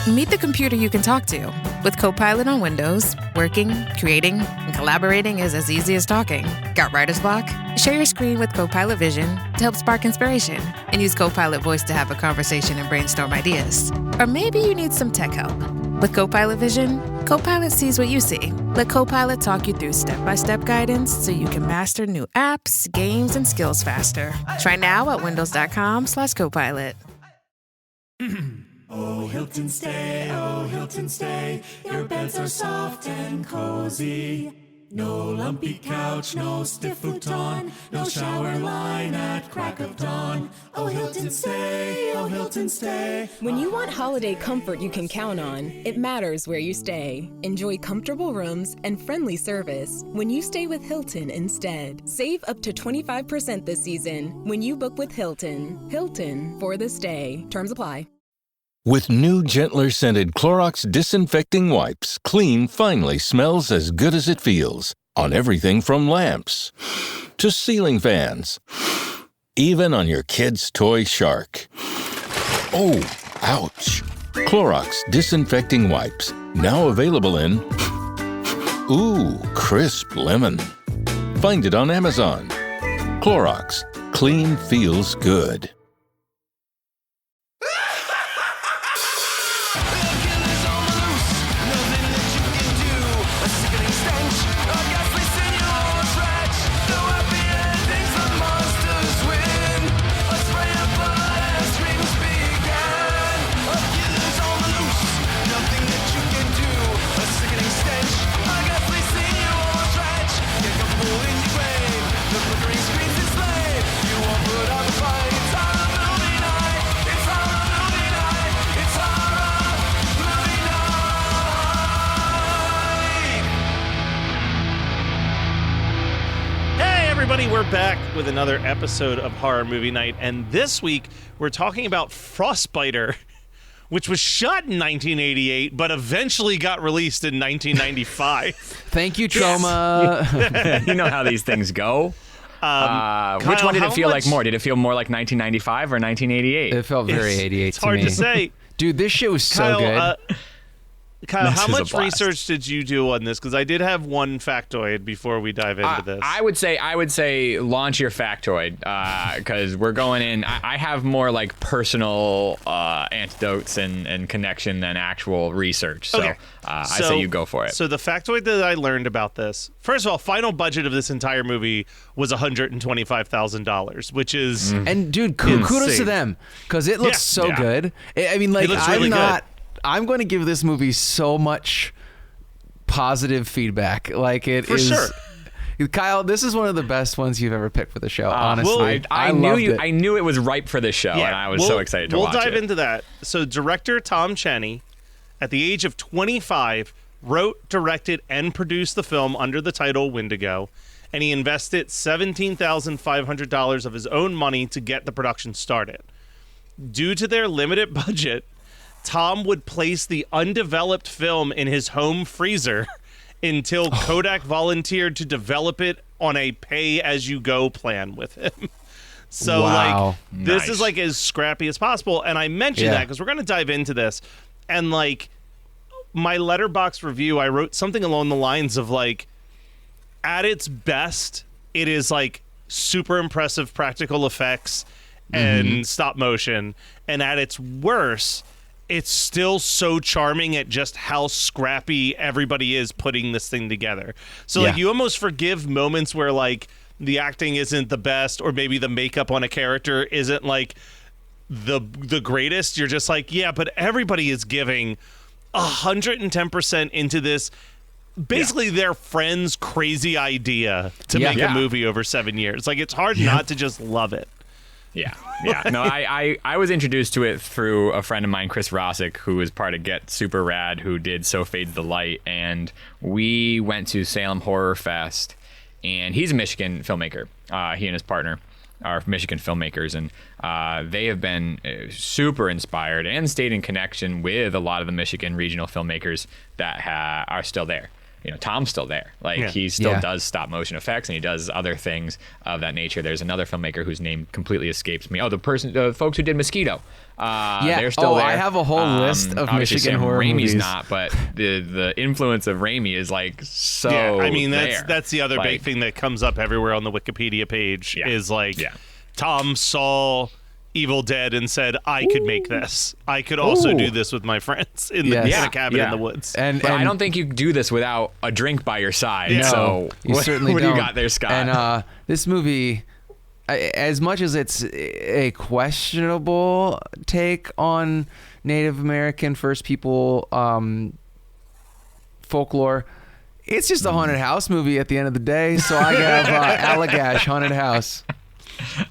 Meet the computer you can talk to. With Copilot on Windows, working, creating, and collaborating is as easy as talking. Got writer's block? Share your screen with Copilot Vision to help spark inspiration, and use Copilot Voice to have a conversation and brainstorm ideas. Or maybe you need some tech help. With Copilot Vision, Copilot sees what you see. Let Copilot talk you through step-by-step guidance so you can master new apps, games, and skills faster. Try now at windows.com/Copilot. Oh, Hilton stay, your beds are soft and cozy. No lumpy couch, no stiff futon, no shower line at crack of dawn. Oh, Hilton stay. When you want holiday comfort you can count on, it matters where you stay. Enjoy comfortable rooms and friendly service when you stay with Hilton instead. Save up to 25% this season when you book with Hilton. Hilton for the stay. Terms apply. With new, gentler scented Clorox disinfecting wipes, clean finally smells as good as it feels. On everything from lamps to ceiling fans. Even on your kid's toy shark. Oh, ouch. Clorox disinfecting wipes. Now available in crisp lemon. Find it on Amazon. Clorox. Clean feels good. We're back with another episode of Horror Movie Night, and this week we're talking about Frostbiter, which was shot in 1988, but eventually got released in 1995. Thank you, Troma. You know how these things go. Which one did it feel like more? Did it feel more like 1995 or 1988? It felt very 88 to me. It's hard to say. Dude, this shit was so good. Kyle, how much research did you do on this? Because I did have one factoid before we dive into this. I would say launch your factoid because we're going in. I have more like personal anecdotes and connection than actual research. So, okay. I say you go for it. So the factoid that I learned about this, first of all, final budget of this entire movie was $125,000, which is and dude, kudos to them because it looks so good. I mean, like I'm going to give this movie so much positive feedback. Like it is. For sure. Kyle, this is one of the best ones you've ever picked for the show. Honestly, I knew it was ripe for this show, and I was so excited to watch it. We'll dive into that. So, director Tom Cheney, at the age of 25, wrote, directed, and produced the film under the title Wendigo, and he invested $17,500 of his own money to get the production started. Due to their limited budget, Tom would place the undeveloped film in his home freezer until Kodak volunteered to develop it on a pay-as-you-go plan with him. So, this is like as scrappy as possible. And I mentioned that because we're going to dive into this. And, like, my Letterboxd review, I wrote something along the lines of, like, at its best, it is, like, super impressive practical effects and stop motion. And at its worst, it's still so charming at just how scrappy everybody is putting this thing together. So like you almost forgive moments where like the acting isn't the best or maybe the makeup on a character isn't like the greatest. You're just like, yeah, but everybody is giving 110% into this. Basically their friend's crazy idea to make a movie over 7 years. Like it's hard not to just love it. Yeah. No, I was introduced to it through a friend of mine, Chris Rossick, who was part of Get Super Rad, who did So Fades the Light, and we went to Salem Horror Fest, and he's a Michigan filmmaker. He and his partner are Michigan filmmakers, and they have been super inspired and stayed in connection with a lot of the Michigan regional filmmakers that are still there. Tom's still there. Like he still does stop motion effects and he does other things of that nature. There's another filmmaker whose name completely escapes me. Oh, the folks who did Mosquito. They're still there. I have a whole list of Michigan horror Raimi's movies. not, but the influence of Raimi is like so. Yeah, I mean there. that's the other big thing that comes up everywhere on the Wikipedia page is like Tom saw Evil Dead and said, I could make this. I could also do this with my friends in a cabin in the woods. But I don't think you do this without a drink by your side. No, so you certainly what don't. do you got there, Scott? And this movie, as much as it's a questionable take on Native American First People folklore, it's just a haunted house movie at the end of the day. So I have Allagash Haunted House.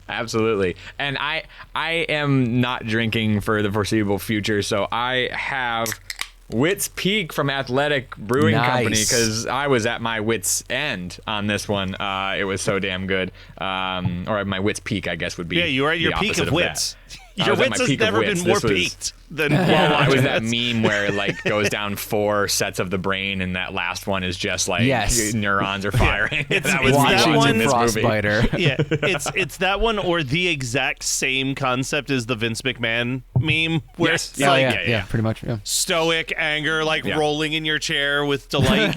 Absolutely. And I am not drinking for the foreseeable future, so I have Wits Peak from Athletic Brewing Company because I was at my wits' end on this one. It was so damn good. Or my Wits Peak, I guess, would be you were at your peak of wits. Your wits has never been more peaked than I was that meme where it like goes down 4 sets of the brain and that last one is just like neurons are firing. It's that one Frostbiter. It's that one or the exact same concept as the Vince McMahon meme where it's pretty much. Yeah. Stoic anger, like rolling in your chair with delight.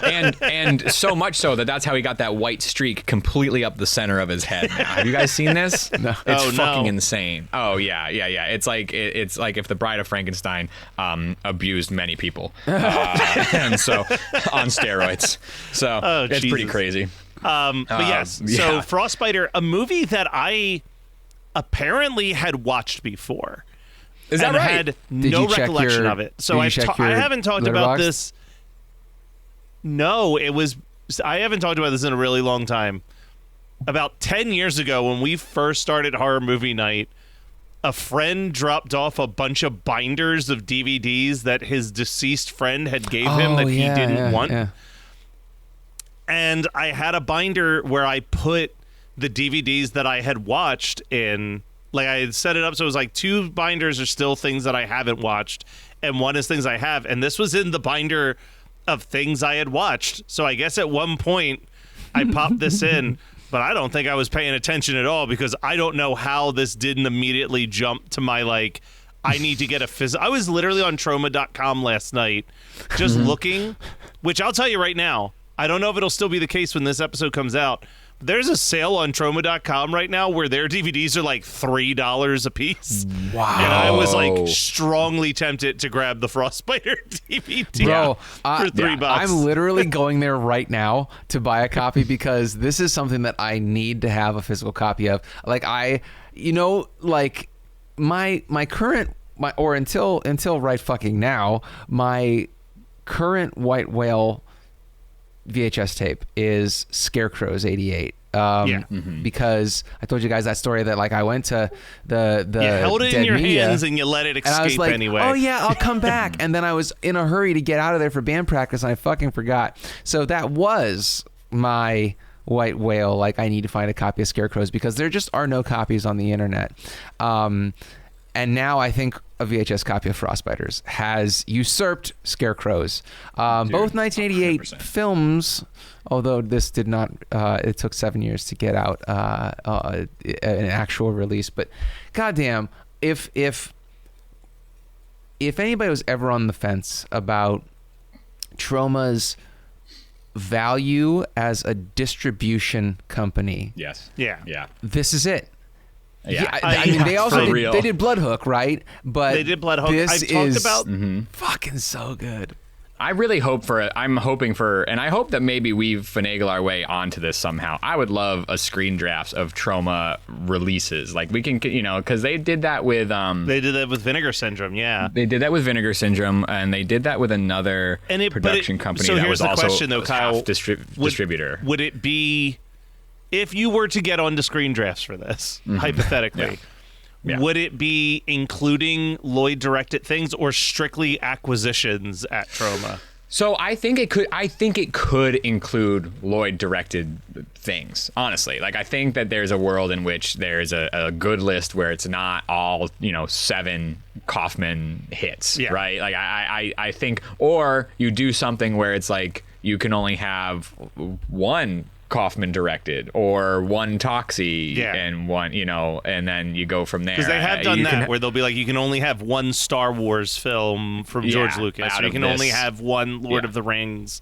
and so much so that's how he got that white streak completely up the center of his head. Now. Have you guys seen this? No. It's fucking insane. Oh yeah. It's like it's like if the Bride of Frankenstein abused many people, and so on steroids. So it's pretty crazy. But yes, so Frostbiter, a movie that I apparently had watched before. Is that right? Had no recollection of it. So I haven't talked about this. No, I haven't talked about this in a really long time. About 10 years ago, when we first started Horror Movie Night, a friend dropped off a bunch of binders of DVDs that his deceased friend had gave him that he didn't want. Yeah. And I had a binder where I put the DVDs that I had watched in. Like, I had set it up so it was like 2 binders are still things that I haven't watched, and 1 is things I have. And this was in the binder of things I had watched. So I guess at one point I popped this in. But I don't think I was paying attention at all because I don't know how this didn't immediately jump to my, like, I need to get a physical. I was literally on Troma.com last night just looking, which I'll tell you right now, I don't know if it'll still be the case when this episode comes out. There's a sale on Troma.com right now where their DVDs are like $3 a piece. Wow. And I was like strongly tempted to grab the Frostbiter DVD for $3. I'm literally going there right now to buy a copy because this is something that I need to have a physical copy of. Like my current until right fucking now, my current White Whale VHS tape is Scarecrow's 88. Because I told you guys that story that like I went to the you held it Dead in your Media, hands and you let it escape and I was like, anyway. Oh yeah, I'll come back. And then I was in a hurry to get out of there for band practice and I fucking forgot. So that was my White Whale. Like I need to find a copy of Scarecrow's because there just are no copies on the internet. And now I think a VHS copy of Frostbiters has usurped Scarecrow's. Both 1988 films, although this did not, it took 7 years to get out an actual release. But goddamn, if anybody was ever on the fence about Troma's value as a distribution company, this is it. Yeah, I mean, they also they did Bloodhook, right? But they did Bloodhook. This is talked about fucking so good. I really hope for it. I'm hoping for, and I hope that maybe we finagle our way onto this somehow. I would love a screen drafts of Troma releases. Like we can, because they did that with. They did that with Vinegar Syndrome, yeah. They did that with Vinegar Syndrome, and they did that with another production company so that was also question, though, Kyle, distributor. Would it be, if you were to get onto screen drafts for this, hypothetically, would it be including Lloyd-directed things or strictly acquisitions at Troma? So I think it could include Lloyd-directed things, honestly. Like, I think that there's a world in which there's a good list where it's not all, 7 Kaufman hits, right? Like, I think, or you do something where it's like, you can only have one Kaufman directed or one Toxie and one, and then you go from there. Because they have done that where they'll be like, you can only have one Star Wars film from George Lucas, or you can only have one Lord of the Rings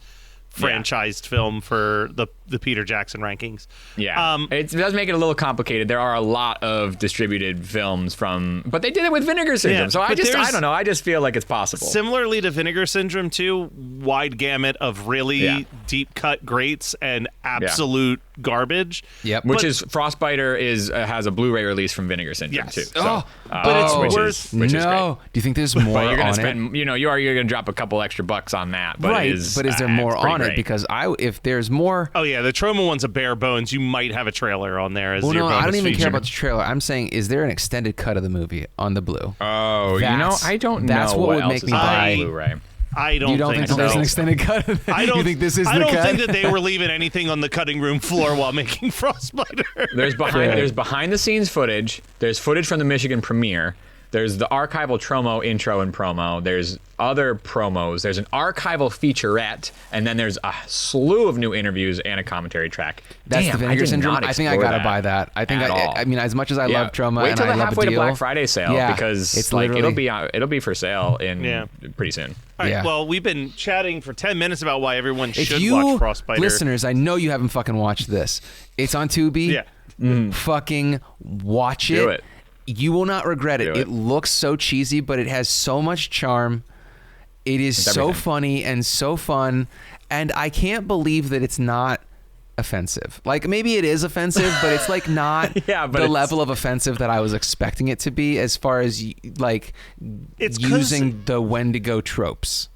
franchised film for the Peter Jackson rankings. Yeah. It does make it a little complicated. There are a lot of distributed films but they did it with Vinegar Syndrome. Yeah, so I don't know. I just feel like it's possible. Similarly to Vinegar Syndrome too, wide gamut of really deep cut greats and absolute garbage. Yep. Which is Frostbiter has a Blu-ray release from Vinegar Syndrome too. So, but it's worth. Which is great. Do you think there's more but you're gonna on spend, it? You're going to drop a couple extra bucks on that. But right. But is there more on it? Great. Because if there's more. Oh yeah, the Troma one's a bare bones. You might have a trailer on there as your bonus I don't even feature. care about the trailer. I'm saying, is there an extended cut of the movie on the Blue? Oh, I don't know. That's what would make me buy Blu-ray. I don't, you don't think so. There's an extended cut? I don't you think this is I the don't cut? think that they were leaving anything on the cutting room floor while making Frostbiter. There's behind the scenes footage. There's footage from the Michigan premiere. There's the archival Troma intro and promo. There's other promos. There's an archival featurette, and then there's a slew of new interviews and a commentary track. That's the Vinegar Syndrome. I think I gotta buy that. I think I mean, as much as I love Troma, wait till and I the love halfway the to deal, Black Friday sale because it's like literally, it'll be for sale in pretty soon. All right, well, we've been chatting for 10 minutes about why everyone should watch Frostbiter. Listeners, I know you haven't fucking watched this. It's on Tubi. Yeah. Fucking watch it. Do it. You will not regret it. It looks so cheesy, but it has so much charm. It is so funny and so fun. And I can't believe that it's not offensive. Like, maybe it is offensive, but it's like not the level of offensive that I was expecting it to be as far as like using the Wendigo tropes.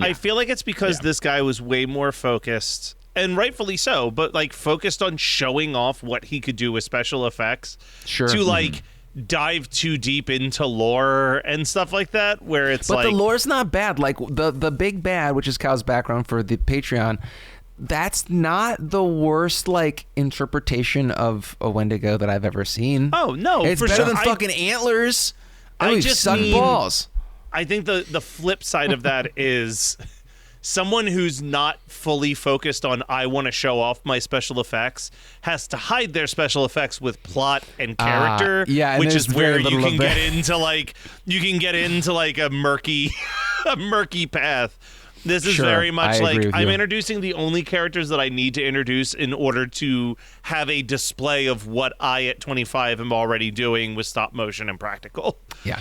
I feel like it's because this guy was way more focused, and rightfully so, but like focused on showing off what he could do with special effects. Sure. To like dive too deep into lore and stuff like that, where it's but the lore's not bad. Like the big bad, which is Kyle's background for the Patreon, that's not the worst like interpretation of a Wendigo that I've ever seen. Oh no, it's better than fucking antlers. I just suck balls. I think the flip side of that is someone who's not fully focused on I want to show off my special effects has to hide their special effects with plot and character, which is where you can get into like a murky path. This is very much like I'm introducing the only characters that I need to introduce in order to have a display of what I at 25 am already doing with stop motion and practical. Yeah.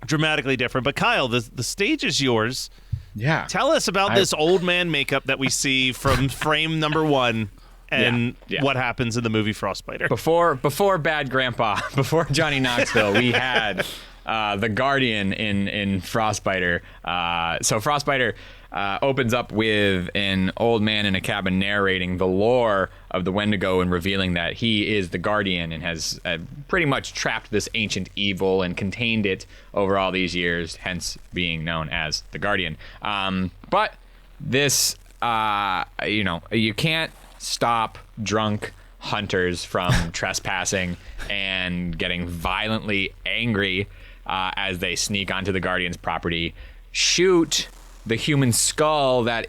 Dramatically different. But Kyle, the stage is yours. Yeah. Tell us about this old man makeup that we see from frame number 1 and what happens in the movie Frostbiter. Before Bad Grandpa, before Johnny Knoxville, we had the Guardian in Frostbiter. So Frostbiter opens up with an old man in a cabin narrating the lore of the Wendigo and revealing that he is the Guardian and has pretty much trapped this ancient evil and contained it over all these years, hence being known as the Guardian. But this, you can't stop drunk hunters from trespassing and getting violently angry as they sneak onto the Guardian's property, shoot the human skull that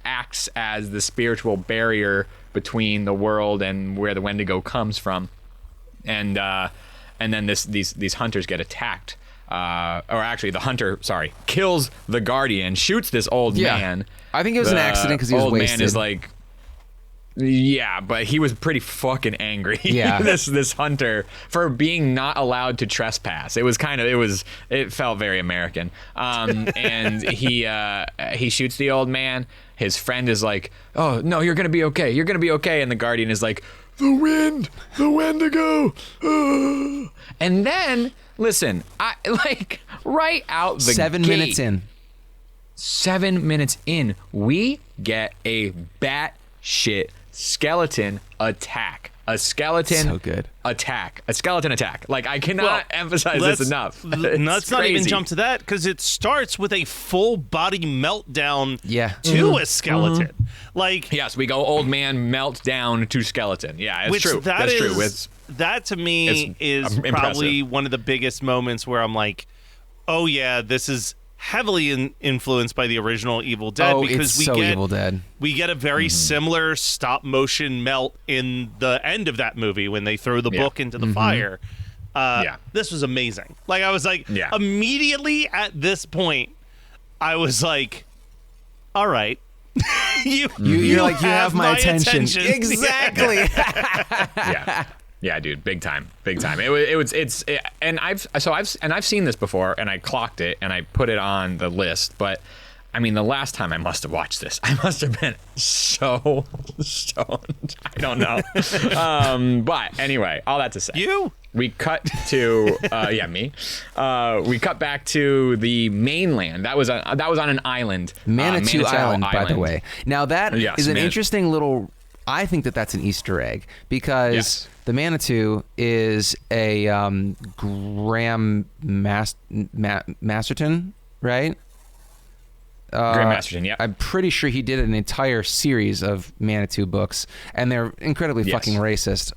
acts as the spiritual barrier between the world and where the Wendigo comes from, and then these hunters get attacked. Or actually, the hunter, kills the Guardian, shoots this old man. I think it was an accident because he was wasted. Old man is like, yeah, but he was pretty fucking angry. Yeah. this hunter for being not allowed to trespass. It felt very American. And he shoots the old man. His friend is like, "Oh no, you're gonna be okay. You're gonna be okay." And the Guardian is like, "The wind, the Wendigo." And then listen, I like right out the 7 minutes in. 7 minutes in, we get a batshit skeleton attack. A skeleton attack. A skeleton attack. Like, I cannot emphasize this enough. Let's not even jump to that, because it starts with a full body meltdown to a skeleton. Mm-hmm. Like, yes, we go old man melt down to skeleton. Yeah, it's true. That's true. That to me is probably one of the biggest moments where I'm like, oh yeah, this is heavily influenced by the original Evil Dead because Evil Dead. We get a very similar stop motion melt in the end of that movie when they throw the book into the fire. This was amazing. Like I was like immediately at this point, I was like, all right. you have my attention. Exactly. Yeah, dude, big time. I've seen this before, and I clocked it, and I put it on the list. But I mean, the last time I must have watched this, I must have been so stoned. I don't know. But anyway, all that to say, we cut to me. We cut back to the mainland. That was on an island, Manitou Island, by the way. Now that is an interesting little. I think that's an Easter egg because the Manitou is a Graham Masterton, right? Graham Masterton, yeah. I'm pretty sure he did an entire series of Manitou books, and they're incredibly fucking racist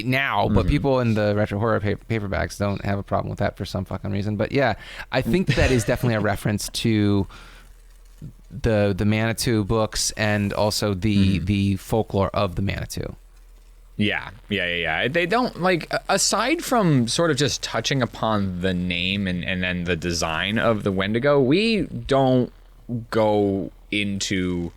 now, but people in the retro horror paperbacks don't have a problem with that for some fucking reason. But yeah, I think that is definitely a reference to the Manitou books and also the folklore of the Manitou. Yeah. They don't, like, aside from sort of just touching upon the name and then the design of the Wendigo, we don't go into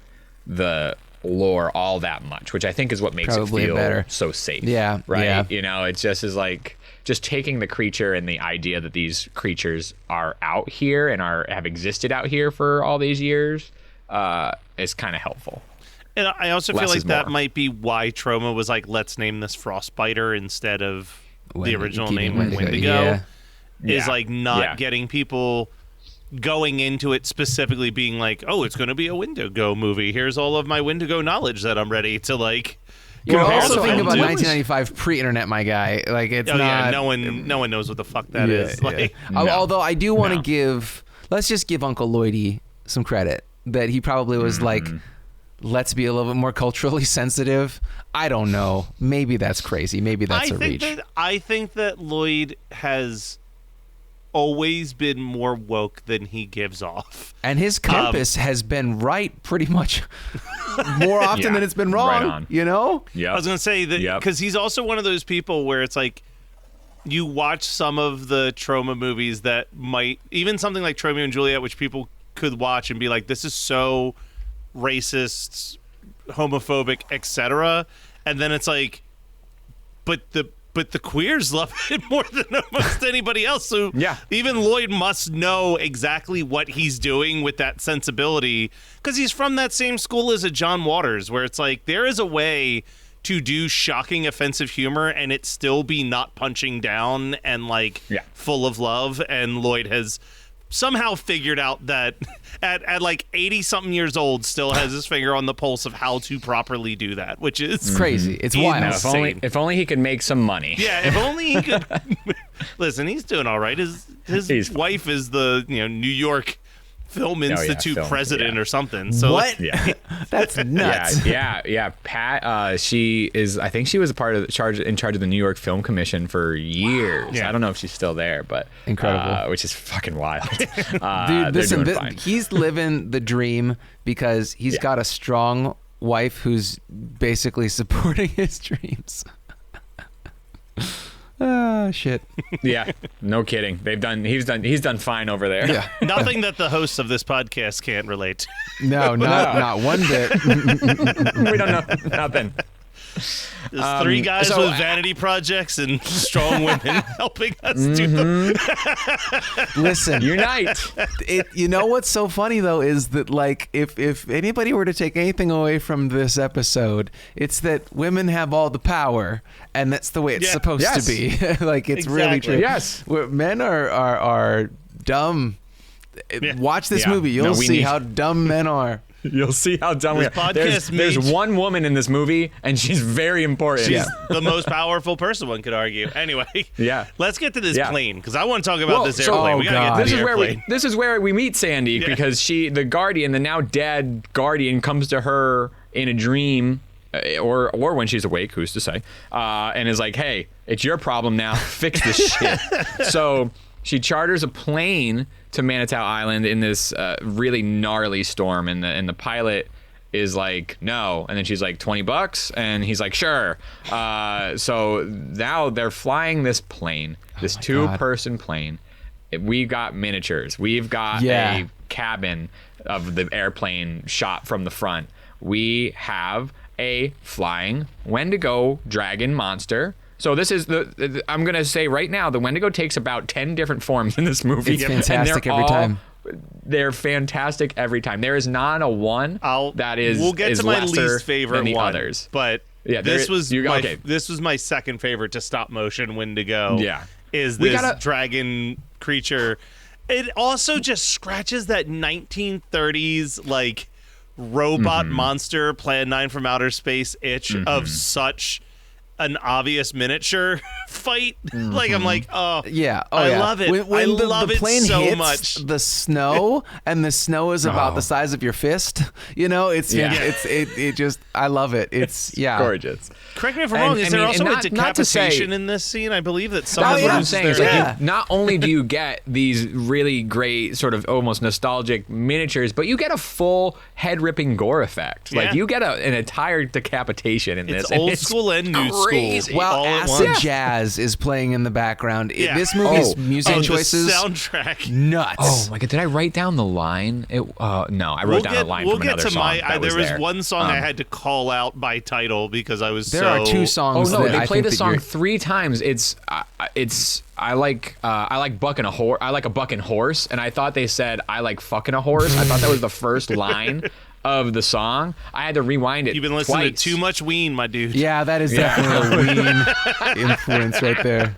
the lore all that much, which I think is what makes Probably it feel better. so safe. Yeah. Right? Yeah. You know, it just is like just taking the creature and the idea that these creatures are out here and have existed out here for all these years is kind of helpful. And I also feel like that might be why Troma was like, let's name this Frostbiter instead of the original name Wendigo. Is like not getting people going into it specifically being like, oh, it's going to be a Wendigo movie. Here's all of my Wendigo knowledge that I'm ready to like. You're also thinking about 1995 pre-internet, my guy. Like it's not. Yeah, no one knows what the fuck that is. Like, although I do want to let's just give Uncle Lloydie some credit that he probably was like, let's be a little bit more culturally sensitive. I don't know. Maybe that's crazy. Maybe that's a reach. I think that Lloyd has always been more woke than he gives off. And his compass has been right pretty much more often than it's been wrong, right you know? Yeah. I was going to say that because he's also one of those people where it's like you watch some of the Troma movies that might, even something like Romeo and Juliet, which people could watch and be like, this is so racist, homophobic, etc. And then it's like, but the queers love it more than almost anybody else. So even Lloyd must know exactly what he's doing with that sensibility because he's from that same school as a John Waters, where it's like there is a way to do shocking, offensive humor and it still be not punching down and like full of love. And Lloyd has somehow figured out that at like 80 something years old still has his finger on the pulse of how to properly do that, which is crazy. It's wild. If only he could make some money. Yeah, if only he could. Listen, he's doing all right. His wife is the New York Film Institute president or something. So what? Yeah. That's nuts. Yeah. Pat, she is. I think she was a part of in charge of the New York Film Commission for years. Yeah. I don't know if she's still there, but incredible, which is fucking wild. Dude, listen, he's living the dream because he's got a strong wife who's basically supporting his dreams. Shit. Yeah, no kidding. He's done fine over there. Yeah. Nothing that the hosts of this podcast can't relate to. No, not one bit. We don't know nothing. There's three guys with vanity projects and strong women helping us do them. Listen, unite. You know what's so funny though is that like if anybody were to take anything away from this episode, it's that women have all the power, and that's the way it's supposed to be. Like it's really true. Yes, men are dumb. Watch this movie. You'll see how dumb men are. You'll see how dumb we are. There's one woman in this movie, and she's very important. She's the most powerful person, one could argue. Anyway, let's get to this plane, because I want to talk about this airplane. We gotta get to the airplane. This is where we meet Sandy, because the Guardian, the now dead Guardian, comes to her in a dream, or when she's awake, who's to say, and is like, hey, it's your problem now. Fix this shit. So she charters a plane to Manitou Island in this really gnarly storm, and the pilot is like, no, and then she's like, $20, and he's like, sure. So now they're flying this plane, this two-person plane. We've got miniatures. We've got a cabin of the airplane shot from the front. We have a flying Wendigo dragon monster. So this is I'm going to say right now, the Wendigo takes about 10 different forms in this movie. It's fantastic every time. They're fantastic every time. There is not a one that is We'll get is to my lesser least favorite than the one, others. but this was my second favorite to stop motion Wendigo. Yeah. Is this dragon creature. It also just scratches that 1930s like robot monster Plan 9 from Outer Space itch of such an obvious miniature fight. Like I'm like, I love it. When the plane so hits much. the snow, and the snow is about the size of your fist. It just I love it. It's gorgeous. Correct me if I'm wrong. Is there also a decapitation in this scene? I believe that someone. That's what I'm saying. Is like not only do you get these really great sort of almost nostalgic miniatures, but you get a full head-ripping gore effect. Like you get an entire decapitation in this. It's old school and new school. While acid jazz is playing in the background. This movie's music choices, the soundtrack, nuts. Oh my god! Did I write down the line? No, I wrote down a line from another song. There was one song I had to call out by title because I was. There are two songs. Oh no, they play the song 3 times. I like bucking a horse. I like a bucking horse, and I thought they said I like fucking a horse. I thought that was the first line of the song. I had to rewind it. You've been listening to too much Ween, my dude. Yeah, that is definitely a Ween influence right there.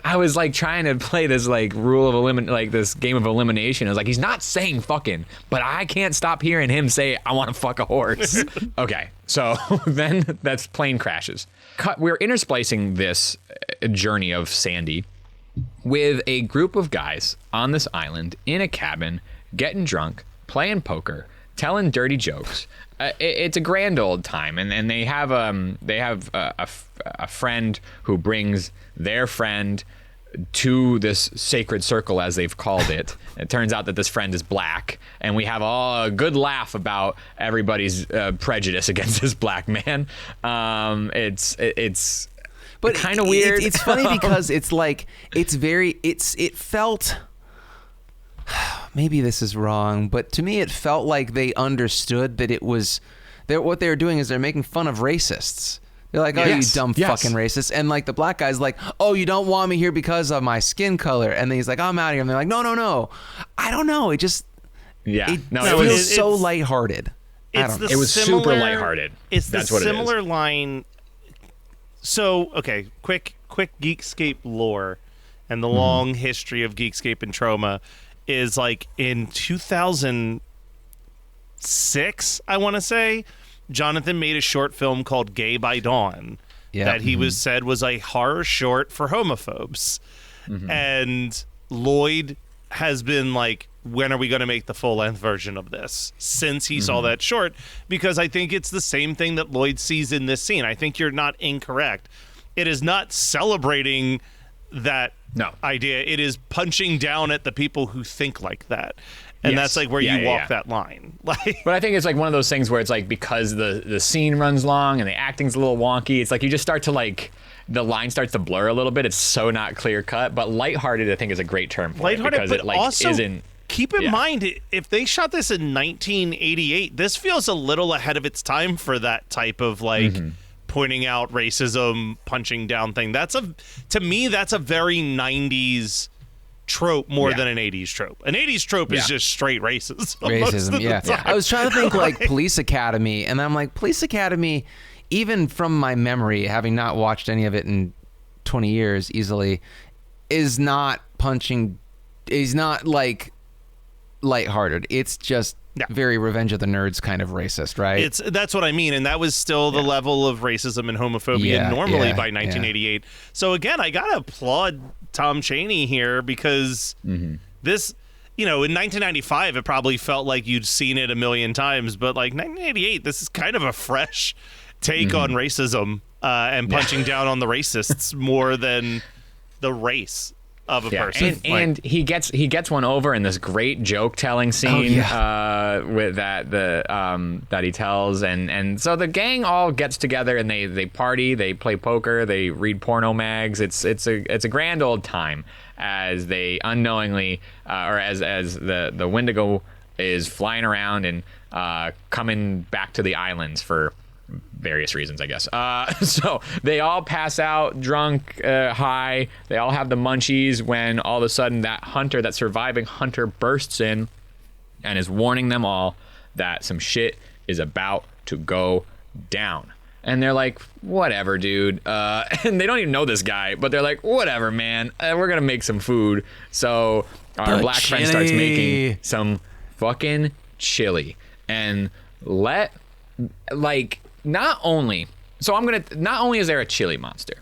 I was like trying to play this like this game of elimination. I was like, he's not saying fucking, but I can't stop hearing him say, I want to fuck a horse. Okay, so then that's plane crashes. We're intersplicing this journey of Sandy with a group of guys on this island in a cabin, getting drunk, playing poker, telling dirty jokes. It's a grand old time, and they have a friend who brings their friend to this sacred circle, as they've called it. It turns out that this friend is black, and we have a good laugh about everybody's prejudice against this black man. It's kind of weird. It's funny because it's like it felt. Maybe this is wrong, but to me it felt like they understood that what they were doing is they're making fun of racists. They're like, oh, you dumb fucking racist. And like the black guy's like, oh, you don't want me here because of my skin color. And then he's like, I'm out of here. And they're like, no. I don't know. It just, it feels so lighthearted. It was super lighthearted. That's the similar line. So, okay, quick Geekscape lore and the long history of Geekscape and Troma is like in 2006, I want to say, Jonathan made a short film called Gay by Dawn that he said was a horror short for homophobes. And Lloyd has been like, when are we going to make the full-length version of this? Since he saw that short, because I think it's the same thing that Lloyd sees in this scene. I think you're not incorrect. It is not celebrating that idea. It is punching down at the people who think like that. And that's like where you walk that line. Like, but I think it's like one of those things where it's like, because the scene runs long and the acting's a little wonky, it's like you just start to like, the line starts to blur a little bit. It's so not clear cut. But lighthearted, I think, is a great term for it, because it like also isn't. Keep in mind, if they shot this in 1988, this feels a little ahead of its time for that type of like pointing out racism, punching down thing. To me, that's a very 90s trope more than an 80s trope. An 80s trope is just straight racism. Racism, I was trying to think like Police Academy, and I'm like, Police Academy, even from my memory, having not watched any of it in 20 years easily, is not like lighthearted. It's just very Revenge of the Nerds kind of racist, right? That's what I mean, and that was still the level of racism and homophobia normally by 1988. So again, I gotta applaud Tom Chaney here, because this, in 1995 it probably felt like you'd seen it a million times, but like 1988, this is kind of a fresh take on racism and punching down on the racists more than the race. of a person. And he gets one over in this great joke telling scene with that he tells, and so the gang all gets together and they party, they play poker, they read porno mags. It's a grand old time as they unknowingly or as the Wendigo is flying around and coming back to the islands for various reasons, I guess. So they all pass out drunk, high. They all have the munchies when all of a sudden that surviving hunter bursts in and is warning them all that some shit is about to go down. And they're like, whatever, dude. And they don't even know this guy, but they're like, whatever, man. We're going to make some food. So our black friend starts making some fucking chili. And not only is there a chili monster,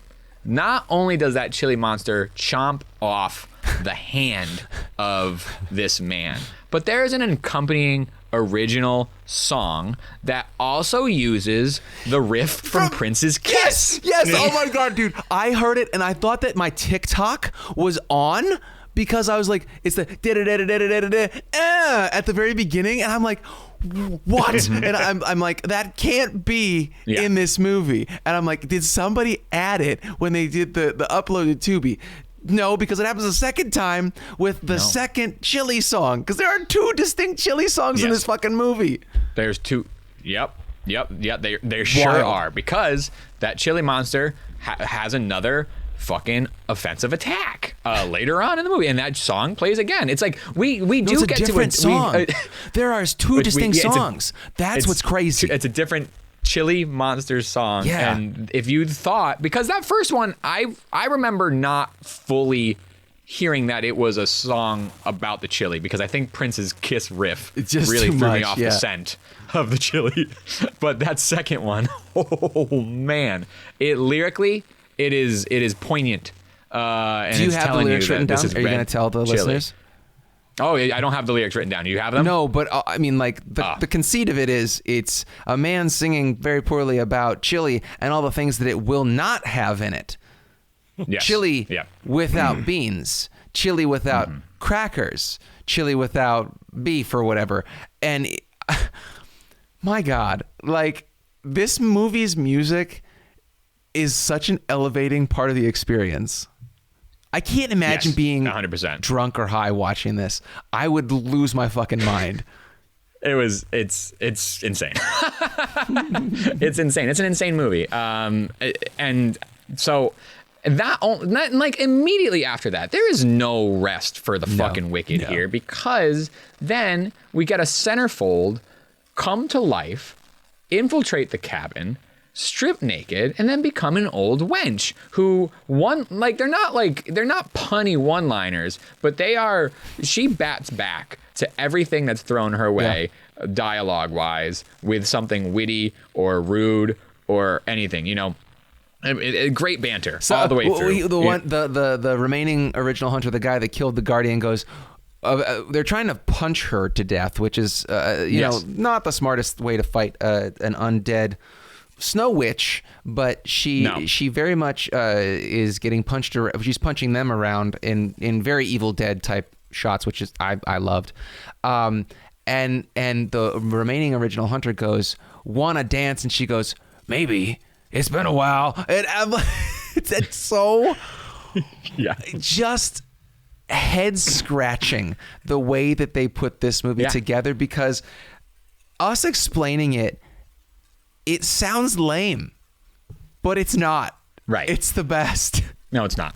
not only does that chili monster chomp off the hand of this man, but there is an accompanying original song that also uses the riff from Prince's Kiss. Yes. Oh my God, dude. I heard it and I thought that my TikTok was on because I was like, it's the at the very beginning, and I'm like, what? And I'm like, that can't be in this movie. And I'm like, did somebody add it when they did the uploaded Tubi? No, because it happens a second time with the second chili song. Because there are two distinct chili songs in this fucking movie. There's two. Yep. There sure are, because that chili monster has another fucking offensive attack later on in the movie, and that song plays again. It's like we do get to a song. There are two distinct songs. That's what's crazy. It's a different chili monster song. Yeah. And if you thought, because that first one, I remember not fully hearing that it was a song about the chili, because I think Prince's Kiss riff really threw me off the scent of the chili. But that second one, oh man, lyrically it is poignant. And do you have the lyrics written down? Are you going to tell the listeners? Oh, I don't have the lyrics written down. Do you have them? No, but I mean, like, the conceit of it is it's a man singing very poorly about chili and all the things that it will not have in it. Yes. Chili without beans, chili without crackers, chili without beef or whatever. And my God, like, this movie's music is such an elevating part of the experience. I can't imagine being 100% drunk or high watching this. I would lose my fucking mind. It's insane. It's insane. It's an insane movie. And so that like immediately after that, there is no rest for the fucking wicked here, because then we get a centerfold come to life, infiltrate the cabin, strip naked, and then become an old wench who they're not punny one-liners, but she bats back to everything that's thrown her way, dialogue-wise, with something witty or rude or anything, great banter all the way through. The remaining original hunter, the guy that killed the Guardian, goes, they're trying to punch her to death, which is not the smartest way to fight an undead Snow Witch, but she very much is getting punched. She's punching them around in very Evil Dead type shots, which is I loved. And the remaining original hunter goes, "Wanna dance?" And she goes, "Maybe. It's been a while." And I'm like, it's so just head scratching the way that they put this movie together, because us explaining it sounds lame, but it's not. Right. It's the best. No, it's not.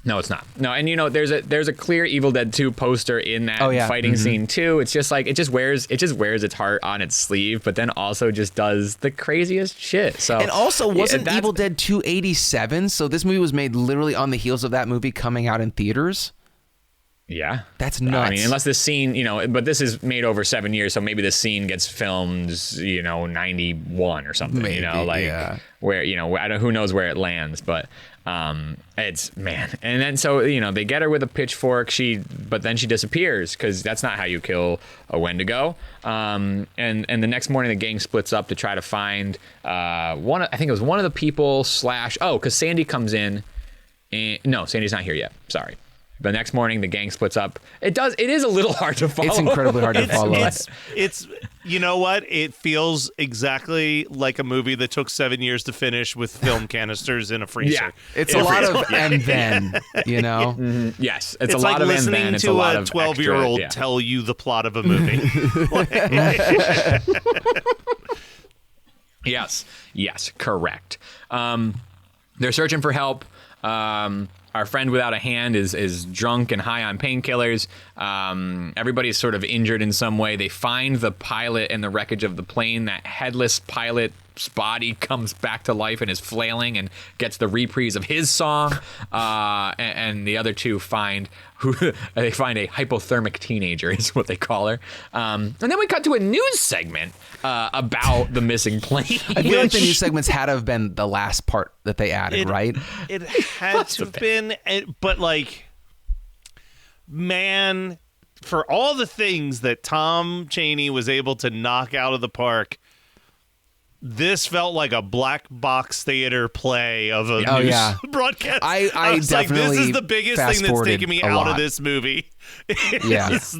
No, and there's a clear Evil Dead 2 poster in that fighting scene too. It's just like it just wears its heart on its sleeve, but then also just does the craziest shit. So and also wasn't Evil Dead 2 87? So this movie was made literally on the heels of that movie coming out in theaters. Yeah. That's nuts. I mean, unless this scene, but this is made over 7 years, so maybe this scene gets filmed, 91 or something, maybe, where, I don't, who knows where it lands, but it's, man. And then so, they get her with a pitchfork, but then she disappears, because that's not how you kill a Wendigo. And the next morning the gang splits up to try to find I think it was one of the people because Sandy comes in. No, Sandy's not here yet. Sorry. The next morning, the gang splits up. It is a little hard to follow. It's incredibly hard to follow. It's you know what? It feels exactly like a movie that took 7 years to finish with film canisters in a freezer. Yeah, it's a lot of and then, you know? Mm-hmm. Yes, it's a like lot of and then. It's a lot of 12-year-old tell you the plot of a movie. Yes, correct. They're searching for help. Our friend without a hand is drunk and high on painkillers. Everybody's sort of injured in some way. They find the pilot in the wreckage of the plane. That headless pilot's body comes back to life and is flailing and gets the reprise of his song. And the other two find a hypothermic teenager is what they call her. And then we cut to a news segment about the missing plane. I feel like the news segments had to have been the last part that they added, right? It had to have been, but like, man, for all the things that Tom Chaney was able to knock out of the park, this felt like a black box theater play of a news broadcast. I was definitely like, this is the biggest thing that's taken me out of this movie. This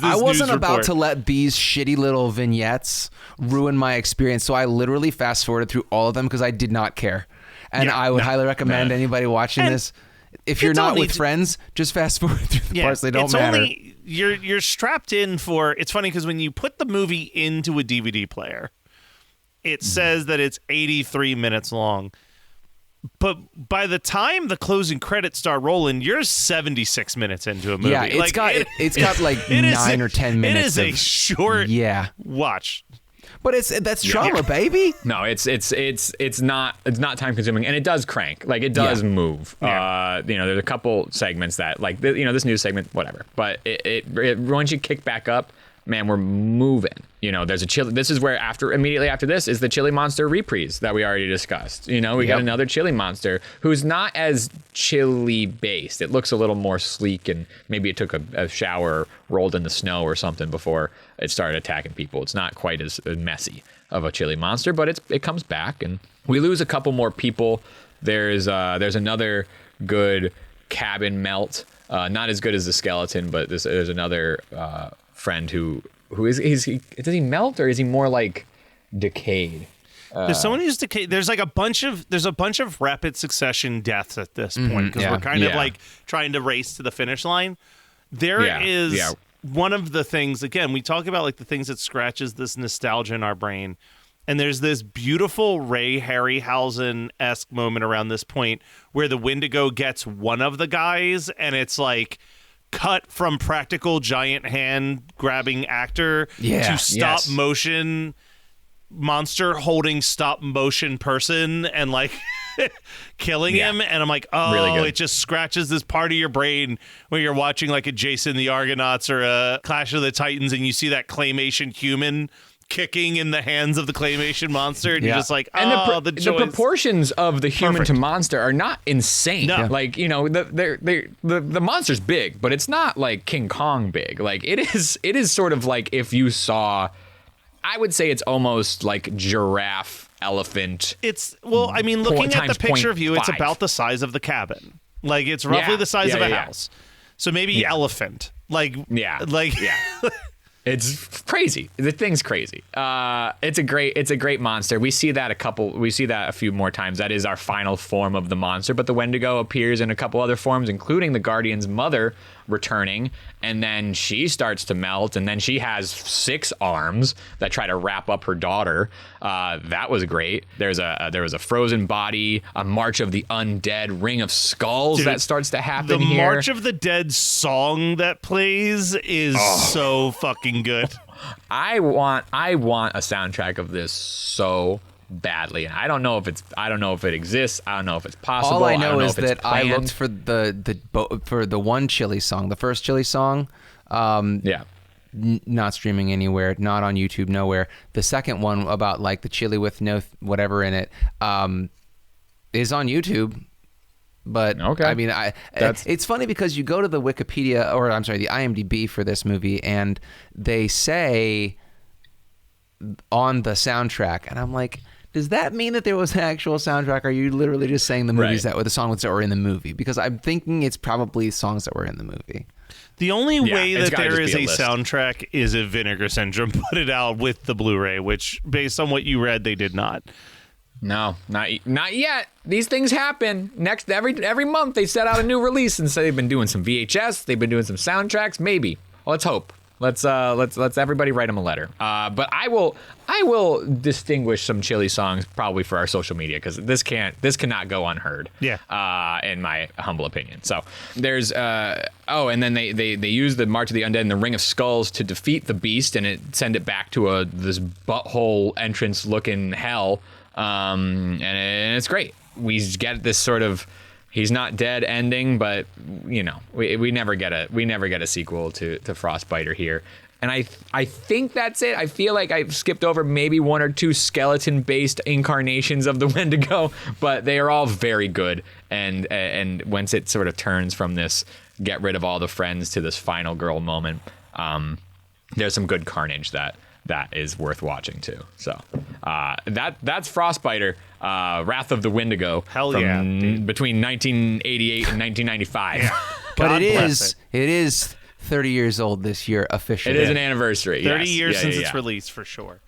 I wasn't news about report. to let these shitty little vignettes ruin my experience, so I literally fast forwarded through all of them because I did not care. And I would highly recommend anybody watching this, if you're not with friends, just fast forward through the parts. They don't matter. You're strapped in for. It's funny because when you put the movie into a DVD player, it says that it's 83 minutes long. But by the time the closing credits start rolling, you're 76 minutes into a movie. Yeah, it's got like 9 or 10 minutes. It is a short watch. But that's Troma, baby. No, it's not time consuming, and it does crank. Like, it does move. Yeah. There's a couple segments that, like, this news segment, whatever. But it once you kick back up, man, we're moving. There's a chili. This is where immediately after this is the Chili Monster reprise that we already discussed. We got another Chili Monster who's not as chili based. It looks a little more sleek, and maybe it took a shower, rolled in the snow or something before it started attacking people. It's not quite as messy of a Chili Monster, but it comes back, and we lose a couple more people. There's another good cabin melt. Not as good as the skeleton, but there's another friend who does he melt, or is he more like decayed? There's someone who's decayed. There's a bunch of rapid succession deaths at this point because we're kind of like trying to race to the finish line. There is one of the things, again, we talk about like the things that scratches this nostalgia in our brain. And there's this beautiful Ray Harryhausen-esque moment around this point where the Wendigo gets one of the guys, and it's like cut from practical giant hand grabbing actor to stop motion monster holding stop motion person and like killing him. And I'm like, really it just scratches this part of your brain when you're watching like a Jason the Argonauts or a Clash of the Titans and you see that claymation human kicking in the hands of the claymation monster, and you're just like, the proportions of the human to monster are not insane. No. Like, the monster's big, but it's not like King Kong big. Like, it is sort of like if you saw, I would say it's almost like giraffe, elephant. Looking at the picture view, it's about the size of the cabin. Like, it's roughly the size of a house. So maybe elephant. It's crazy. The thing's crazy. It's a great monster. We see that a few more times. That is our final form of the monster, but the Wendigo appears in a couple other forms, including the Guardian's mother returning, and then she starts to melt, and then she has 6 arms that try to wrap up her daughter. That was great. There was a frozen body, a March of the Undead, Ring of Skulls that starts to happen here. The March of the Dead song that plays is so fucking good. I want a soundtrack of this so badly, and I don't know if it exists. I don't know if it's possible. All I know is that I looked for the one Chili song, the first Chili song. Not streaming anywhere, not on YouTube, nowhere. The second one about like the chili with no whatever in it is on YouTube. But I mean, it's funny because you go to the Wikipedia, or I'm sorry, the IMDb for this movie, and they say on the soundtrack, and I'm like, Does that mean that there was an actual soundtrack? Or are you literally just saying the movies that were the songs that were in the movie? Because I'm thinking it's probably songs that were in the movie. The only way that there is a soundtrack is if Vinegar Syndrome put it out with the Blu-ray, which, based on what you read, they did not. No, not yet. These things happen. Every month they set out a new release and say they've been doing some VHS, they've been doing some soundtracks. Maybe. Let's hope. Let's everybody write them a letter. But I will distinguish some Chili songs probably for our social media, because this cannot go unheard. Yeah. In my humble opinion. So there's and then they use the March of the Undead and the Ring of Skulls to defeat the Beast and send it back to this butthole entrance looking hell. And it's great. We get this sort of he's not dead ending, but we never get a sequel to Frostbiter here. And I think that's it. I feel like I've skipped over maybe one or two skeleton-based incarnations of the Wendigo, but they are all very good. And once it sort of turns from this get rid of all the friends to this final girl moment, there's some good carnage that is worth watching too. So that's Frostbiter, Wrath of the Wendigo. Hell yeah, between 1988 and 1995. Yeah. But it is 30 years old this year officially. It is an anniversary. 30 years since its release, for sure.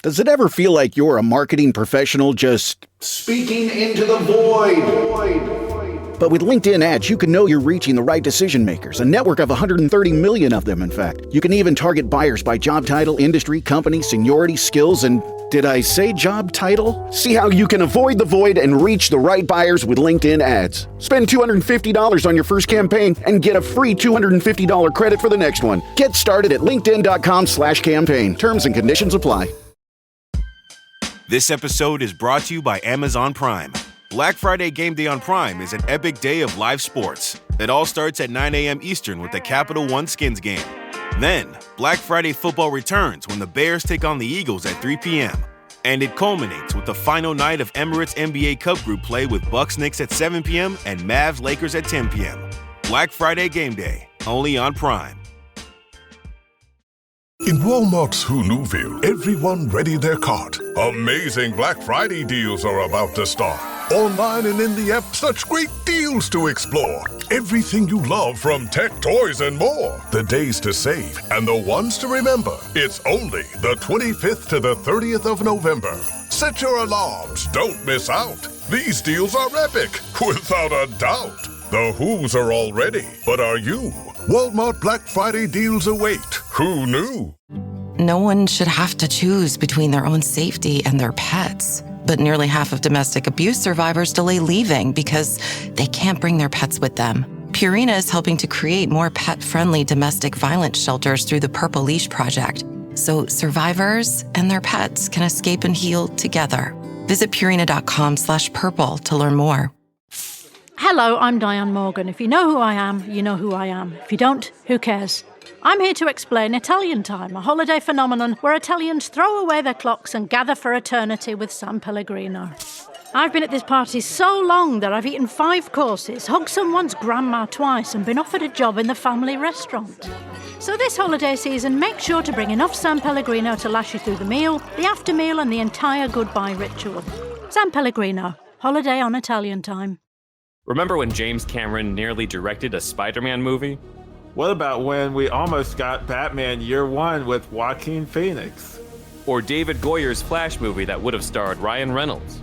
Does it ever feel like you're a marketing professional just speaking into the void? But with LinkedIn ads, you can know you're reaching the right decision makers, a network of 130 million of them, in fact. You can even target buyers by job title, industry, company, seniority, skills, and did I say job title? See how you can avoid the void and reach the right buyers with LinkedIn ads. Spend $250 on your first campaign and get a free $250 credit for the next one. Get started at linkedin.com/campaign. Terms and conditions apply. This episode is brought to you by Amazon Prime. Black Friday Game Day on Prime is an epic day of live sports. It all starts at 9 a.m. Eastern with the Capital One Skins game. Then, Black Friday football returns when the Bears take on the Eagles at 3 p.m. And it culminates with the final night of Emirates NBA Cup Group play with Bucks Knicks at 7 p.m. and Mavs Lakers at 10 p.m. Black Friday Game Day, only on Prime. In Walmart's Who'Knewville, everyone ready their cart. Amazing Black Friday deals are about to start. Online and in the app, such great deals to explore. Everything you love from tech, toys, and more. The days to save and the ones to remember. It's only the 25th to the 30th of November. Set your alarms. Don't miss out. These deals are epic, without a doubt. The Who's are all ready, but are you? Walmart Black Friday deals await. Who knew? No one should have to choose between their own safety and their pets. But nearly half of domestic abuse survivors delay leaving because they can't bring their pets with them. Purina is helping to create more pet-friendly domestic violence shelters through the Purple Leash Project, so survivors and their pets can escape and heal together. Visit Purina.com/purple to learn more. Hello, I'm Diane Morgan. If you know who I am, you know who I am. If you don't, who cares? I'm here to explain Italian Time, a holiday phenomenon where Italians throw away their clocks and gather for eternity with San Pellegrino. I've been at this party so long that I've eaten 5 courses, hugged someone's grandma twice, and been offered a job in the family restaurant. So this holiday season, make sure to bring enough San Pellegrino to last you through the meal, the after meal, and the entire goodbye ritual. San Pellegrino, holiday on Italian Time. Remember when James Cameron nearly directed a Spider-Man movie? What about when we almost got Batman Year One with Joaquin Phoenix? Or David Goyer's Flash movie that would have starred Ryan Reynolds?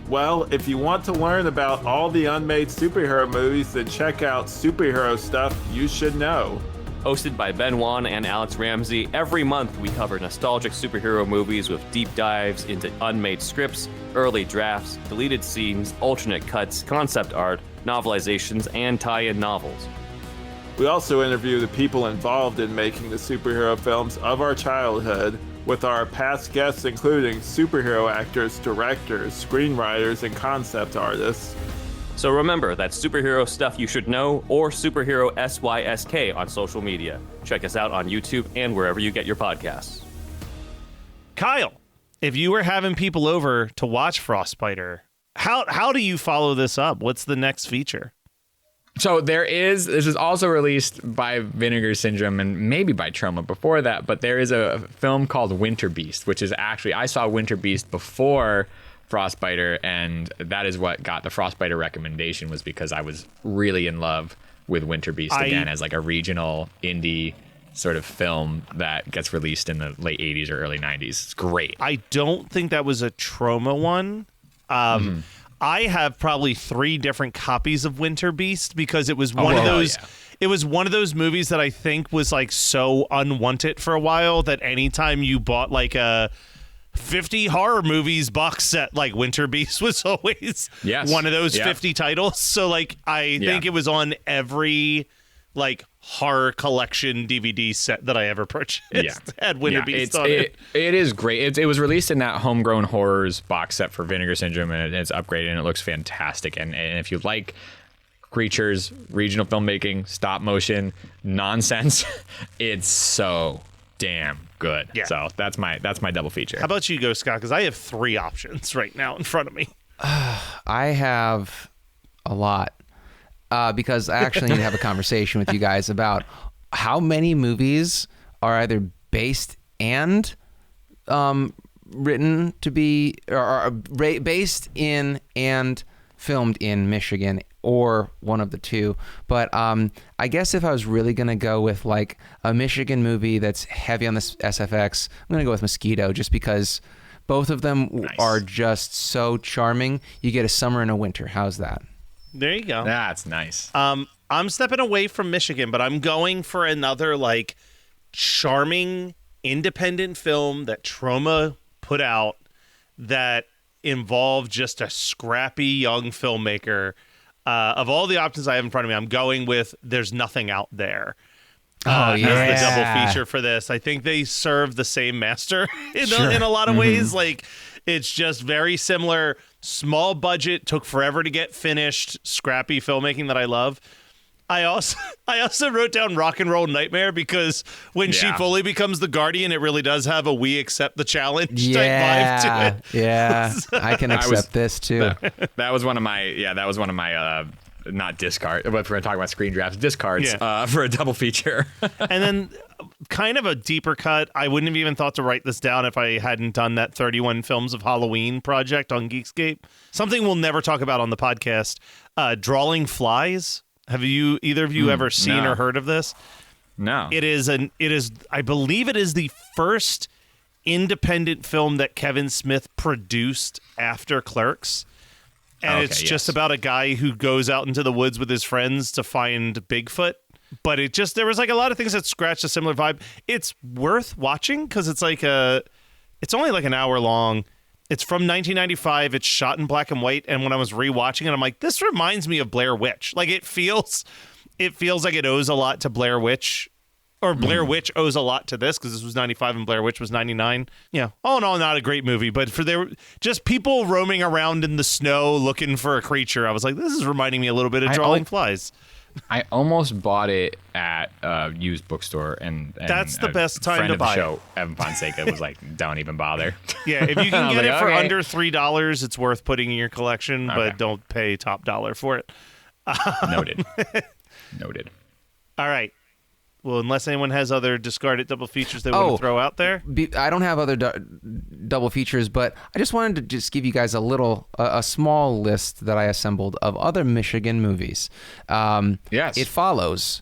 Well, if you want to learn about all the unmade superhero movies, then check out Superhero Stuff You Should Know. Hosted by Ben Wan and Alex Ramsey, every month we cover nostalgic superhero movies with deep dives into unmade scripts, early drafts, deleted scenes, alternate cuts, concept art, novelizations, and tie-in novels. We also interview the people involved in making the superhero films of our childhood, with our past guests including superhero actors, directors, screenwriters, and concept artists. So remember, that's Superhero Stuff You Should Know, or Superhero SYSK on social media. Check us out on YouTube and wherever you get your podcasts. Kyle, if you were having people over to watch Frostbiter, how do you follow this up? What's the next feature? So this is also released by Vinegar Syndrome and maybe by Troma before that, but there is a film called Winter Beast, which is actually, I saw Winter Beast before Frostbiter, and that is what got the Frostbiter recommendation, was because I was really in love with Winter Beast again as like a regional indie sort of film that gets released in the late 80s or early 90s. It's great. I don't think that was a Troma one. I have probably 3 different copies of Winter Beast because it was one of those. Yeah. It was one of those movies that I think was like so unwanted for a while that anytime you bought like a 50 horror movies box set, like Winter Beast was always one of those 50 titles. So like I think it was on every like horror collection DVD set that I ever purchased. Had Winter Beast on it. It is great. It was released in that Homegrown Horrors box set for Vinegar Syndrome, and it's upgraded and it looks fantastic. And if you like creatures, regional filmmaking, stop motion nonsense, it's so damn good. Yeah. So that's my double feature. How about you go, Scott? Because I have 3 options right now in front of me. I have a lot. Because I actually need to have a conversation with you guys about how many movies are either based and written to be, or are based in and filmed in Michigan, or one of the two. But I guess if I was really going to go with like a Michigan movie that's heavy on this SFX, I'm going to go with Mosquito, just because both of them are just so charming. You get a summer and a winter. How's that? There you go. That's nice. I'm stepping away from Michigan, but I'm going for another like charming independent film that Troma put out that involved just a scrappy young filmmaker. Of all the options I have in front of me, I'm going with There's Nothing Out There. As the double feature for this. I think they serve the same master in a lot of ways. Like, it's just very similar. Small budget, took forever to get finished. Scrappy filmmaking that I love. I also wrote down Rock and Roll Nightmare because when she fully becomes the Guardian, it really does have a "we accept the challenge" type vibe to it. Yeah, I can accept this too. That was one of my not discard, but if we're going to talk about screen drafts, discards for a double feature. And then kind of a deeper cut. I wouldn't have even thought to write this down if I hadn't done that 31 Films of Halloween project on Geekscape. Something we'll never talk about on the podcast. Drawing Flies. Have either of you ever seen or heard of this? No. I believe it is the first independent film that Kevin Smith produced after Clerks. And it's just about a guy who goes out into the woods with his friends to find Bigfoot. But there was like a lot of things that scratched a similar vibe. It's worth watching because it's only like an hour long. It's from 1995. It's shot in black and white. And when I was rewatching it, I'm like, this reminds me of Blair Witch. Like it feels like it owes a lot to Blair Witch, or Blair Witch owes a lot to this because this was 95 and Blair Witch was 99. Yeah. All in all, not a great movie, but just people roaming around in the snow looking for a creature. I was like, this is reminding me a little bit of Drawing Flies. I almost bought it at a used bookstore, and that's the best time to buy it. Show, Evan Fonseca, was like, don't even bother. Yeah, if you can get it for under $3, it's worth putting in your collection, but don't pay top dollar for it. Noted. All right. Well, unless anyone has other discarded double features they want to throw out there. I don't have other double features, but I just wanted to just give you guys a small list that I assembled of other Michigan movies. Yes. It follows,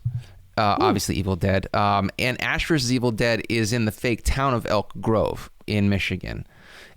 obviously, Evil Dead. And Ash vs. Evil Dead is in the fake town of Elk Grove in Michigan.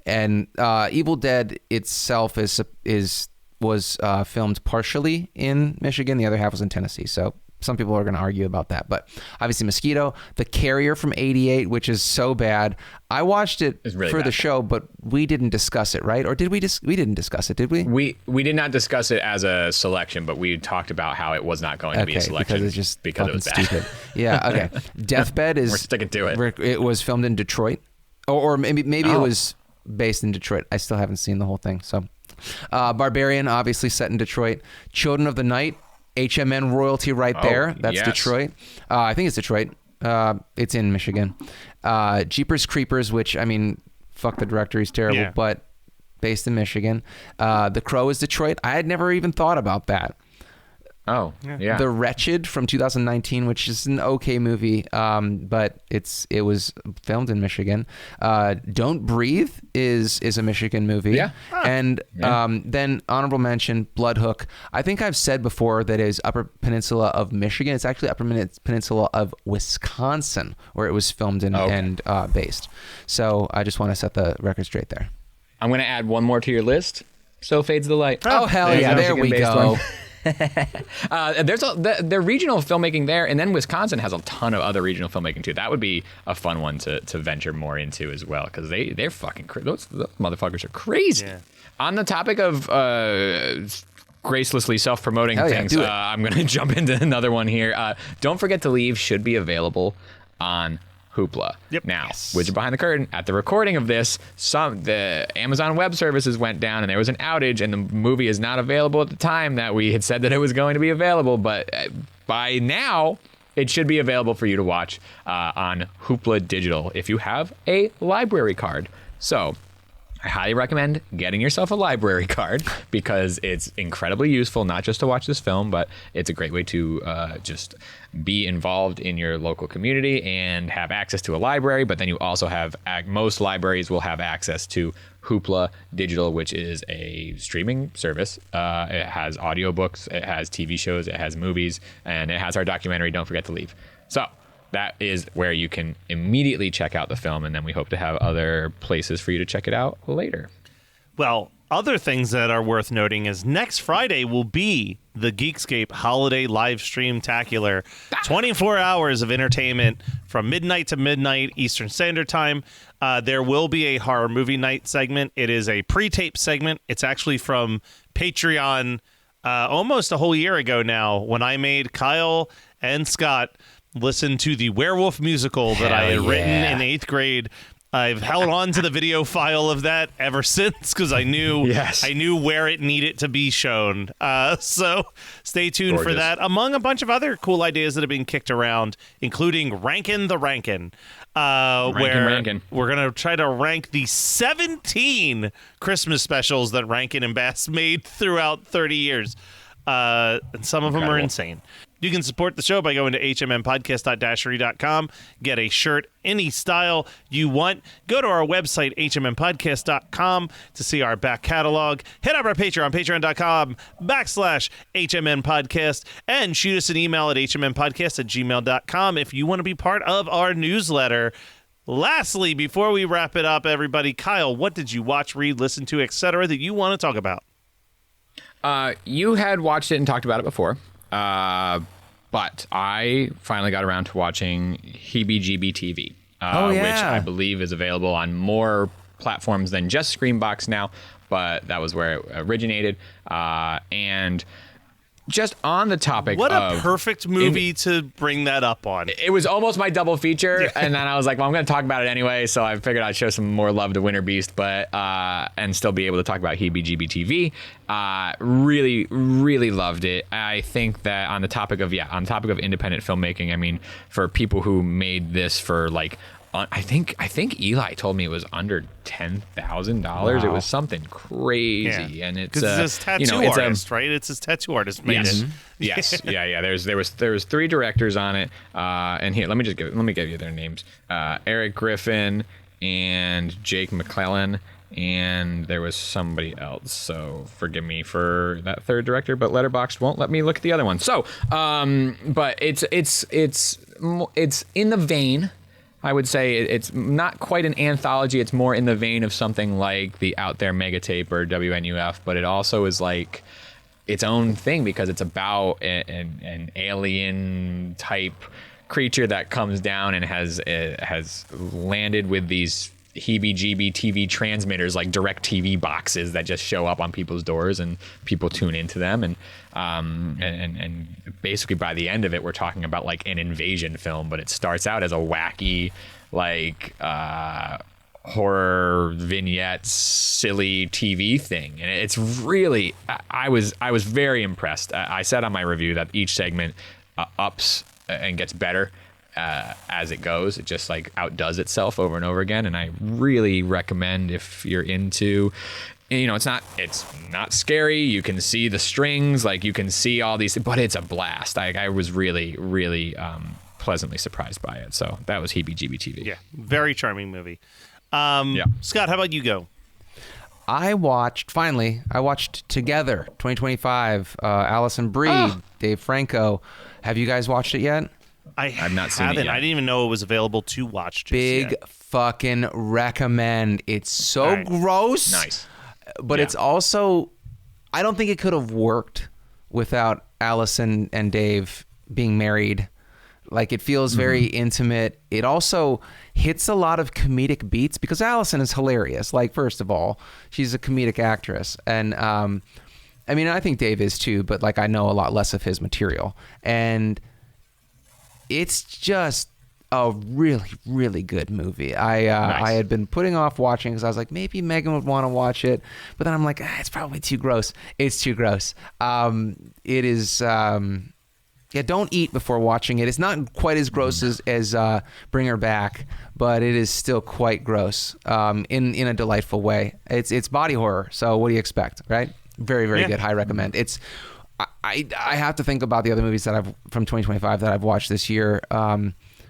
And Evil Dead itself was filmed partially in Michigan. The other half was in Tennessee, so some people are going to argue about that, but obviously Mosquito, The Carrier from '88, which is so bad. I watched it for the show, but we didn't discuss it, right? Or did we? We didn't discuss it, did we? We did not discuss it as a selection, but we talked about how it was not going to be a selection because it was bad. Stupid. Yeah. Okay. Deathbed is. We're sticking to it. It was filmed in Detroit, or maybe it was based in Detroit. I still haven't seen the whole thing. So, Barbarian, obviously set in Detroit. Children of the Night. HMN royalty right there. That's Detroit. I think it's Detroit. It's in Michigan. Jeepers Creepers, which, I mean, fuck the director, he's terrible, but based in Michigan. The Crow is Detroit. I had never even thought about that. Oh, yeah. The Wretched from 2019, which is an okay movie, but it was filmed in Michigan. Don't Breathe is a Michigan movie. Yeah. And then honorable mention, Bloodhook. I think I've said before that it is Upper Peninsula of Michigan. It's actually Upper Peninsula of Wisconsin, where it was filmed and based. So I just want to set the record straight there. I'm going to add one more to your list. So Fades the Light. Oh, hell yeah. There we go. There's the regional filmmaking there, and then Wisconsin has a ton of other regional filmmaking too. That would be a fun one to venture more into as well, because they're fucking those motherfuckers are crazy. Yeah. On the topic of gracelessly self-promoting things, I'm going to jump into another one here. Don't Forget to Leave should be available on Hoopla. Yep. Now, Wizard Behind the Curtain, at the recording of this, the Amazon Web Services went down and there was an outage, and the movie is not available at the time that we had said that it was going to be available, but by now it should be available for you to watch on Hoopla Digital if you have a library card. So I highly recommend getting yourself a library card, because it's incredibly useful, not just to watch this film, but it's a great way to just be involved in your local community and have access to a library. But then you also have, most libraries will have access to Hoopla Digital, which is a streaming service. It has audiobooks, it has TV shows, it has movies, and it has our documentary, Don't Forget to Leave. So that is where you can immediately check out the film, and then we hope to have other places for you to check it out later. Well, other things that are worth noting is next Friday will be the Geekscape Holiday Live Stream Tacular. 24 hours of entertainment from midnight to midnight Eastern Standard Time. There will be a horror movie night segment. It is a pre-tape segment. It's actually from Patreon almost a whole year ago now, when I made Kyle and Scott listen to the Werewolf musical that I had written in 8th grade. I've held on to the video file of that ever since, because I knew where it needed to be shown. So stay tuned for that, among a bunch of other cool ideas that have been kicked around, including Rankin' the Rankin'. We're going to try to rank the 17 Christmas specials that Rankin and Bass made throughout 30 years. And some of them are insane. You can support the show by going to hmmpodcast.dashery.com. Get a shirt, any style you want. Go to our website, hmmpodcast.com, to see our back catalog. Hit up our Patreon, patreon.com/hmmpodcast, and shoot us an email at hmmpodcast@gmail.com if you want to be part of our newsletter. Lastly, before we wrap it up, everybody, Kyle, what did you watch, read, listen to, etc., that you want to talk about? You had watched it and talked about it before. But I finally got around to watching Heebie-Jeebie TV, which I believe is available on more platforms than just Screambox now, but that was where it originated. And just on the topic what a perfect movie to bring that up on. It was almost my double feature, and then I was like, well, I'm going to talk about it anyway, so I figured I'd show some more love to Winter Beast, but and still be able to talk about Heebie-Jeebie TV. Really, really loved it. I think that on the topic of independent filmmaking, I mean, for people who made this for like, I think Eli told me it was under $10,000. Wow. It was something crazy, and it's because it's his tattoo artist, right? It's his tattoo artist made it. Yes, yeah. There was 3 directors on it, and here let me give you their names: Eric Griffin and Jake McClellan, and there was somebody else. So forgive me for that third director, but Letterboxd won't let me look at the other one. So, but it's in the vein. I would say it's not quite an anthology. It's more in the vein of something like the Out There Megatape or WNUF, but it also is like its own thing because it's about an alien type creature that comes down and has landed with these heebie-jeebie TV transmitters, like direct TV boxes that just show up on people's doors and people tune into them. And basically by the end of it, we're talking about like an invasion film, but it starts out as a wacky, like, horror vignettes, silly TV thing. And it's really, I was very impressed. I said on my review that each segment ups and gets better as it goes. It just like outdoes itself over and over again. And I really recommend, if you're into it's not scary. You can see the strings, like you can see all these, but it's a blast. I was really, really pleasantly surprised by it. So that was heebie-jeebie TV. Yeah, very charming movie. Scott, how about you go? I watched Together 2025, Allison Brie, Dave Franco. Have you guys watched it yet? I've not seen it yet. I didn't even know it was available to watch just Big yet. fucking recommend. It's so gross. Nice. But it's also, I don't think it could have worked without Allison and Dave being married. Like, it feels very intimate. It also hits a lot of comedic beats because Allison is hilarious. Like, first of all, she's a comedic actress. And, I mean, I think Dave is too, but like, I know a lot less of his material. And it's just a really, really good movie. I had been putting off watching because I was like, maybe Megan would want to watch it, but then I'm like, it's probably too gross. It's too gross. It is. Don't eat before watching it. It's not quite as gross as Bring Her Back, but it is still quite gross in a delightful way. It's body horror, so what do you expect, right? Very, very good. High recommend. It's. I have to think about the other movies that from 2025 that I've watched this year.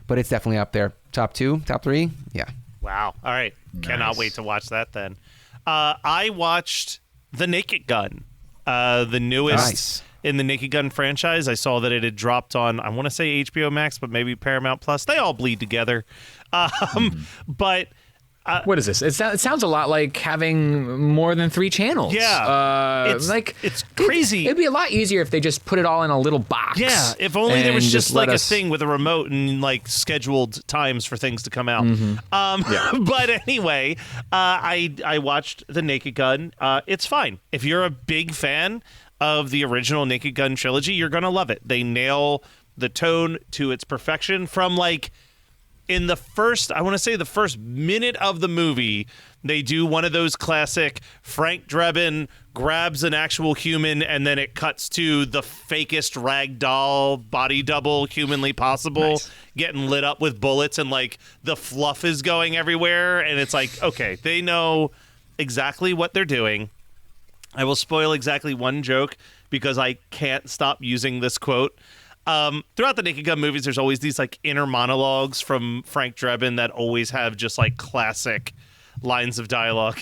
But it's definitely up there. Top 2, top 3? Yeah. Wow. All right. Nice. Cannot wait to watch that then. I watched The Naked Gun, the newest in the Naked Gun franchise. I saw that it had dropped on, I want to say HBO Max, but maybe Paramount Plus. They all bleed together. But... what is this? It sounds a lot like having more than 3 channels. Yeah. It's crazy. It'd be a lot easier if they just put it all in a little box. Yeah, if only there was just like a thing with a remote and like scheduled times for things to come out. But anyway, I watched The Naked Gun. It's fine. If you're a big fan of the original Naked Gun trilogy, you're going to love it. They nail the tone to its perfection from like... In the first minute of the movie, they do one of those classic Frank Drebin grabs an actual human and then it cuts to the fakest ragdoll body double humanly possible getting lit up with bullets and like the fluff is going everywhere. And it's like, okay, they know exactly what they're doing. I will spoil exactly one joke because I can't stop using this quote. Throughout the Naked Gun movies, there's always these like inner monologues from Frank Drebin that always have just like classic lines of dialogue.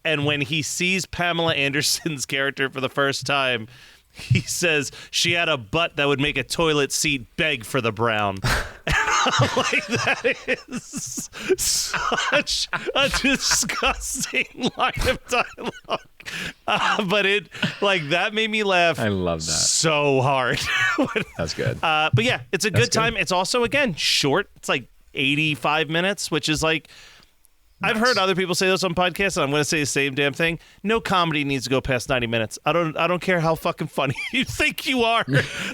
And when he sees Pamela Anderson's character for the first time, he says she had a butt that would make a toilet seat beg for the brown. Like, that is such a disgusting line of dialogue. But it, like, that made me laugh. I love that so hard. That's good. But yeah, it's a good time. It's also, again, short. It's like 85 minutes, which is like, I've heard other people say this on podcasts, and I'm going to say the same damn thing. No comedy needs to go past 90 minutes. I don't care how fucking funny you think you are.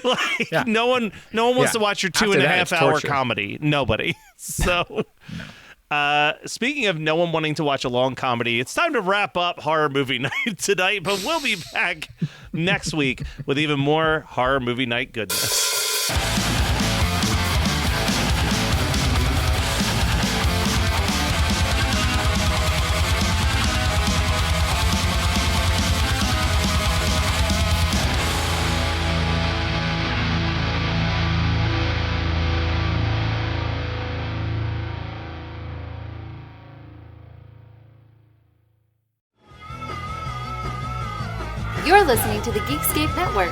Like, no one wants to watch your 2.5 hour comedy. Nobody. So, speaking of no one wanting to watch a long comedy, it's time to wrap up Horror Movie Night tonight, but we'll be back next week with even more Horror Movie Night goodness. You're listening to the Geekscape Network.